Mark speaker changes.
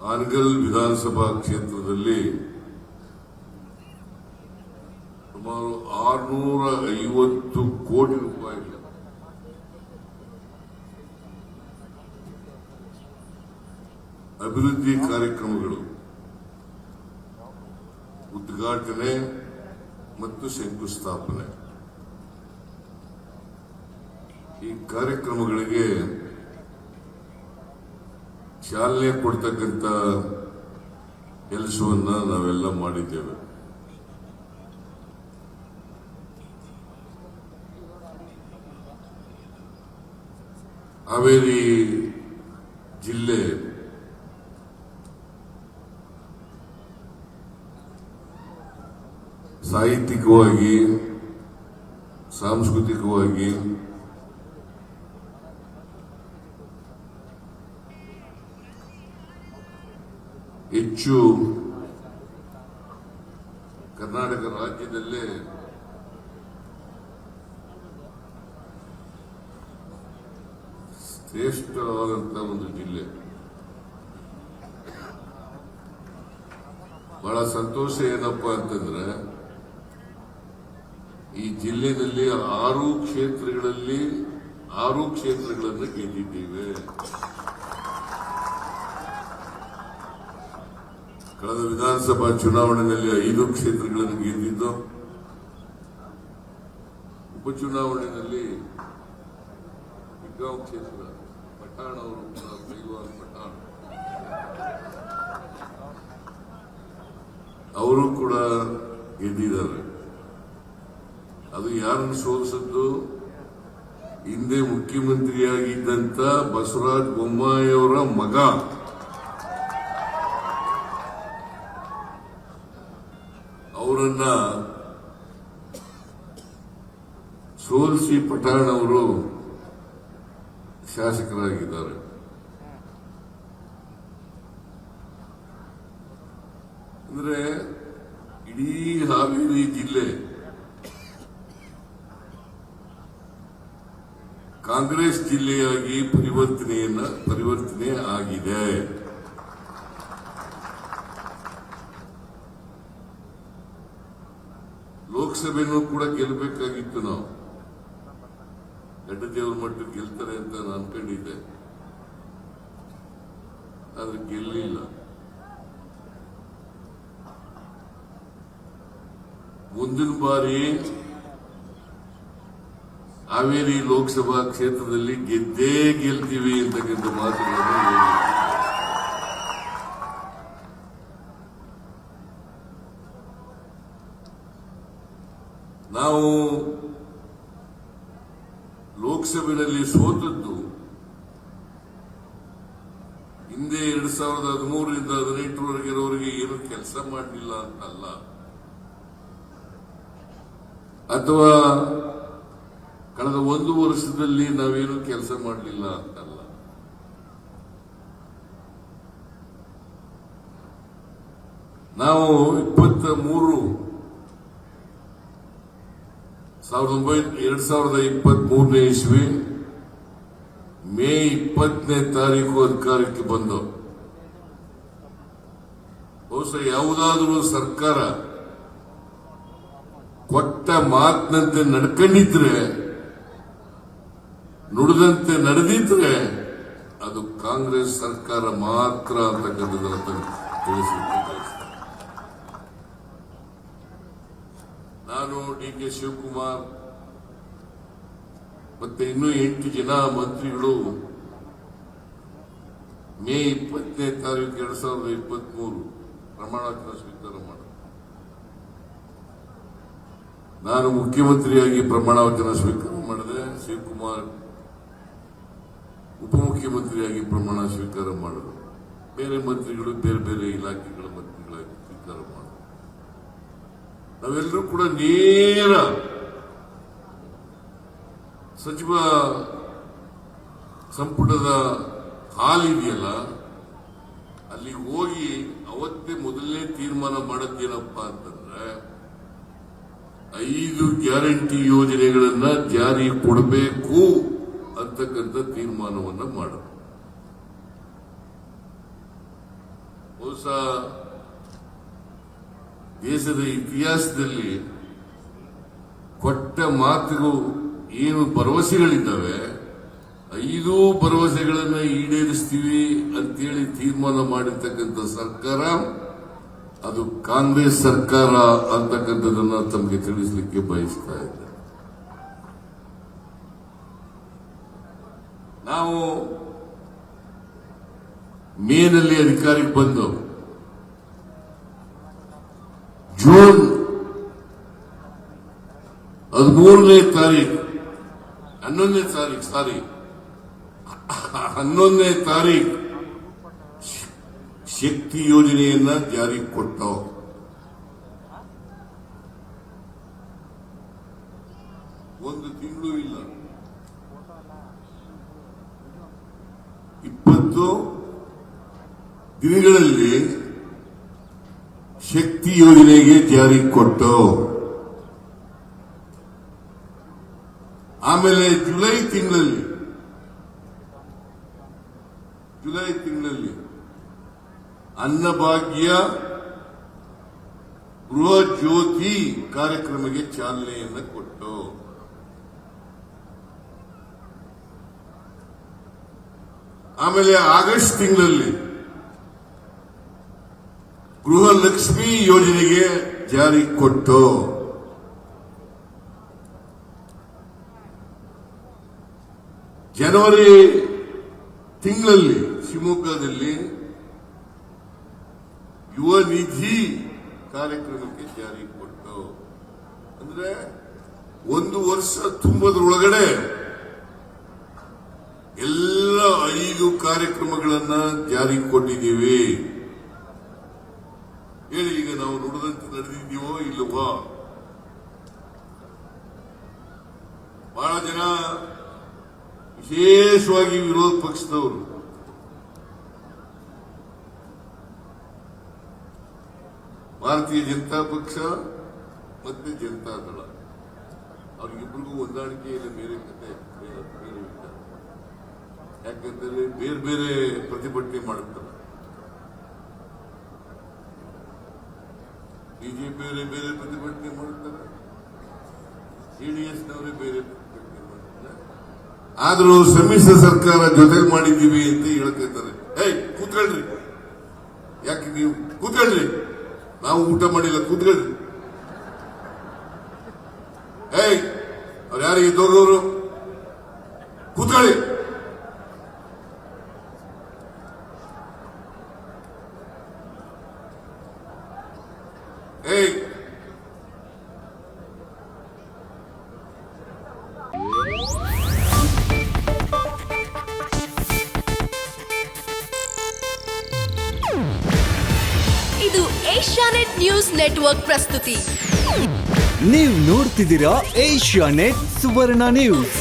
Speaker 1: ಹಾನಗಲ್ ವಿಧಾನಸಭಾ ಕ್ಷೇತ್ರದಲ್ಲಿ ಸುಮಾರು 650 ಕೋಟಿ ರೂಪಾಯಿ ಅಭಿವೃದ್ಧಿ ಕಾರ್ಯಕ್ರಮಗಳು ಉದ್ಘಾಟನೆ ಮತ್ತು ಶಂಕುಸ್ಥಾಪನೆ. ಈ ಕಾರ್ಯಕ್ರಮಗಳಿಗೆ ಚಾಲನೆ ಕೊಡ್ತಕ್ಕಂಥ ಕೆಲಸವನ್ನ ನಾವೆಲ್ಲ ಮಾಡಿದ್ದೇವೆ. ಹಾವೇರಿ ಜಿಲ್ಲೆ ಸಾಹಿತ್ಯಿಕವಾಗಿ, ಸಾಂಸ್ಕೃತಿಕವಾಗಿ ಹೆಚ್ಚು ಕರ್ನಾಟಕ ರಾಜ್ಯದಲ್ಲೇ ಶ್ರೇಷ್ಠವಾದಂತಹ ಒಂದು ಜಿಲ್ಲೆ. ಬಹಳ ಸಂತೋಷ ಏನಪ್ಪಾ ಅಂತಂದ್ರೆ, ಈ ಜಿಲ್ಲೆಯಲ್ಲಿ 6 ಕ್ಷೇತ್ರಗಳನ್ನು ಗೆದ್ದಿದ್ದೇವೆ. ಕಳೆದ ವಿಧಾನಸಭಾ ಚುನಾವಣೆಯಲ್ಲಿ 5 ಕ್ಷೇತ್ರಗಳನ್ನು ಗೆದ್ದಿದ್ದು, ಉಪಚುನಾವಣೆಯಲ್ಲಿ ಬೆಳಗಾವಿ ಕ್ಷೇತ್ರ ಪಠಾಣ್ ಅವರು ಪೈಲ್ವಾನ್ ಪಠಾಣ್ ಅವರು ಕೂಡ ಗೆದ್ದಿದ್ದಾರೆ. ಅದು ಯಾರನ್ನು ಸೋಲಿಸಿದ್ದು? ಹಿಂದೆ ಮುಖ್ಯಮಂತ್ರಿಯಾಗಿದ್ದಂತ ಬಸವರಾಜ ಬೊಮ್ಮಾಯಿ ಅವರ ಮಗ ಅವರನ್ನ ಸೋಲಿಸಿ ಪಠಾಣ್ ಅವರು ಶಾಸಕರಾಗಿದ್ದಾರೆ. ಅಂದ್ರೆ ಇಡೀ ಹಾವೇರಿ ಜಿಲ್ಲೆ ಕಾಂಗ್ರೆಸ್ ಜಿಲ್ಲೆಯಾಗಿ ಪರಿವರ್ತನೆ ಆಗಿದೆ. ಲೋಕಸಭೆನೂ ಕೂಡ ಗೆಲ್ಲಬೇಕಾಗಿತ್ತು. ನಾವು ಗಡ್ಡದೇವ್ರ ಮಟ್ಟಕ್ಕೆ ಗೆಲ್ತಾರೆ ಅಂತ ನಾನು ಅನ್ಕೊಂಡಿದ್ದೆ, ಆದ್ರೆ ಗೆಲ್ಲಿಲ್ಲ. ಮುಂದಿನ ಬಾರಿ ಹಾವೇರಿ ಲೋಕಸಭಾ ಕ್ಷೇತ್ರದಲ್ಲಿ ಗೆದ್ದೇ ಗೆಲ್ತೀವಿ ಅಂತಕ್ಕಂಥ ಮಾತುಗಳನ್ನು ಹೇಳಿದೆ. ನಾವು ಲೋಕಸಭೆಯಲ್ಲಿ ಸೋತದ್ದು ಹಿಂದೆ 2013ರಿಂದ 2018ರವರೆಗೆ ಏನು ಕೆಲಸ ಮಾಡಲಿಲ್ಲ ಅಂತಲ್ಲ, ಅಥವಾ ಕಳೆದ 1 ವರ್ಷದಲ್ಲಿ ನಾವೇನು ಕೆಲಸ ಮಾಡಲಿಲ್ಲ ಅಂತಲ್ಲ. ನಾವು 2023ನೇ ಇಸ್ವಿ ಮೇ 20ನೇ ತಾರೀಕು ಅಧಿಕಾರಕ್ಕೆ ಬಂದು, ಬಹುಶಃ ಯಾವುದಾದ್ರೂ ಸರ್ಕಾರ ಕೊಟ್ಟ ಮಾತಿನಂತೆ ನಡ್ಕೊಂಡಿದ್ರೆ, ನುಡಿದಂತೆ ನಡೆದಿದ್ರೆ ಅದು ಕಾಂಗ್ರೆಸ್ ಸರ್ಕಾರ ಮಾತ್ರ ಅಂತಕ್ಕಂಥದ್ದನ್ನು ತಿಳಿಸಲಿಕ್ಕೆ ನಾನು ಡಿ.ಕೆ. ಶಿವಕುಮಾರ್ ಮತ್ತೆ ಇನ್ನೂ 8 ಜನ ಮಂತ್ರಿಗಳು ಮೇ 20ನೇ ತಾರೀಕು 2023 ಪ್ರಮಾಣವಚನ ಸ್ವೀಕಾರ ಮಾಡಿದ್ರು. ನಾನು ಮುಖ್ಯಮಂತ್ರಿಯಾಗಿ ಪ್ರಮಾಣವಚನ ಸ್ವೀಕಾರ ಮಾಡಿದೆ. ಶಿವಕುಮಾರ್ ಉಪಮುಖ್ಯಮಂತ್ರಿಯಾಗಿ ಪ್ರಮಾಣ ಸ್ವೀಕಾರ ಮಾಡಿದ್ರು. ಬೇರೆ ಮಂತ್ರಿಗಳು ಬೇರೆ ಬೇರೆ ಇಲಾಖೆಗಳ ಮಂತ್ರಿಗಳಾಗಿ ಸ್ವೀಕಾರ ಮಾಡಿದ್ರು. ನಾವೆಲ್ಲರೂ ಕೂಡ ನೇರ ಸಚಿವ ಸಂಪುಟದ ಹಾಲ್ ಇದೆಯಲ್ಲ, ಅಲ್ಲಿ ಹೋಗಿ ಅವತ್ತೇ ಮೊದಲನೇ ತೀರ್ಮಾನ ಮಾಡದ್ದೇನಪ್ಪ ಅಂತಂದ್ರೆ, 5 ಗ್ಯಾರಂಟಿ ಯೋಜನೆಗಳನ್ನ ಜಾರಿ ಕೊಡಬೇಕು ಅಂತಕ್ಕಂಥ ತೀರ್ಮಾನವನ್ನ ಮಾಡ. ಬಹುಶಃ ದೇಶದ ಇತಿಹಾಸದಲ್ಲಿ ಕೊಟ್ಟ ಮಾತಿಗೂ ಏನು ಭರವಸೆಗಳಿದ್ದಾವೆ 5 ಭರವಸೆಗಳನ್ನು ಈಡೇರಿಸ್ತೀವಿ ಅಂತೇಳಿ ತೀರ್ಮಾನ ಮಾಡಿರ್ತಕ್ಕಂಥ ಸರ್ಕಾರ ಅದು ಕಾಂಗ್ರೆಸ್ ಸರ್ಕಾರ ಅಂತಕ್ಕಂಥದನ್ನ ತಮಗೆ ತಿಳಿಸಲಿಕ್ಕೆ ಬಯಸ್ತಾ ಇದ್ದೆ. ನಾವು ಮೇನಲ್ಲಿ ಅಧಿಕಾರಕ್ಕೆ ಬಂದು ಜೂನ್ 11ನೇ ತಾರೀಕು ಶಕ್ತಿ ಯೋಜನೆಯನ್ನ ಜಾರಿಗೆ ಕೊಟ್ಟ. ಒಂದು ತಿಂಗಳು ಇಲ್ಲ, 20 ದಿನಗಳಲ್ಲಿ ಶಕ್ತಿ ಯೋಜನೆಗೆ ಜಾರಿಗೆ ಕೊಟ್ಟು, ಆಮೇಲೆ ಜುಲೈ ತಿಂಗಳಲ್ಲಿ ಅನ್ನಭಾಗ್ಯ ಗೃಹ ಜ್ಯೋತಿ ಕಾರ್ಯಕ್ರಮಕ್ಕೆ ಚಾಲನೆಯನ್ನು ಕೊಟ್ಟು, ಆಮೇಲೆ ಆಗಸ್ಟ್ ತಿಂಗಳಲ್ಲಿ ಗೃಹಲಕ್ಷ್ಮಿ ಯೋಜನೆಗೆ ಜಾರಿ ಕೊಟ್ಟು, ಜನವರಿ ತಿಂಗಳಲ್ಲಿ ಶಿವಮೊಗ್ಗದಲ್ಲಿ ಯುವ ನಿಧಿ ಕಾರ್ಯಕ್ರಮಕ್ಕೆ ಜಾರಿ ಕೊಟ್ಟು, ಅಂದ್ರೆ 1 ವರ್ಷ ತುಂಬುವುದರೊಳಗಡೆ ಎಲ್ಲ 5 ಕಾರ್ಯಕ್ರಮಗಳನ್ನ ಜಾರಿ ಕೊಟ್ಟಿದ್ದೀವಿ. ಹೇಳಿ, ಈಗ ನಾವು ನುಡಿದಂತೆ ನಡೆದಿದ್ದೀವೋ ಇಲ್ಲವೋ? ಬಹಳ ಜನ, ವಿಶೇಷವಾಗಿ ವಿರೋಧ ಪಕ್ಷದವರು, ಭಾರತೀಯ ಜನತಾ ಪಕ್ಷ ಮತ್ತೆ ಜನತಾ ದಳ, ಅವ್ರಿಗಿಬ್ಬರಿಗೂ ಹೊಂದಾಣಿಕೆ ಇಲ್ಲ, ಬೇರೆ ಕತೆ, ಬೇರೆ ವಿಚಾರ. ಯಾಕಂದ್ರೆ ಬೇರೆ ಬೇರೆ ಪ್ರತಿಭಟನೆ ಮಾಡುತ್ತಾರೆ. ಬಿಜೆಪಿ ಅವರೇ ಬೇರೆ ಪ್ರತಿಭಟನೆ ಮಾಡುತ್ತಾರೆ, ಜೆಡಿಎಸ್ನವರೇ ಬೇರೆ ಪ್ರತಿಭಟನೆ ಮಾಡುತ್ತಾರೆ. ಆದರೂ ಸಮ್ಮಿಶ್ರ ಸರ್ಕಾರ ಜೊತೆಗೆ ಮಾಡಿದ್ದೀವಿ ಅಂತ ಹೇಳ್ತಿರ್ತಾರೆ. ಕೂತ್ಕೊಳ್ರಿ, ಯಾಕೆ ನೀವು ಕೂತ್ಕೊಳ್ರಿ, ನಾವು ಊಟ ಮಾಡಿಲ್ಲ, ಕೂತ್ಕೊಳ್ರಿ. ಅವ್ರು ಯಾರು ಇದ್ದೋಗವರು? ಕೂತ್ಕೊಳ್ಳಿ.
Speaker 2: ಇದು ಏಷ್ಯಾನೆಟ್ ನ್ಯೂಸ್ ನೆಟ್ವರ್ಕ್ ಪ್ರಸ್ತುತಿ.
Speaker 3: ನೀವು ನೋಡ್ತಿದ್ದೀರಾ ಏಷ್ಯಾನೆಟ್ ಸುವರ್ಣ ನ್ಯೂಸ್.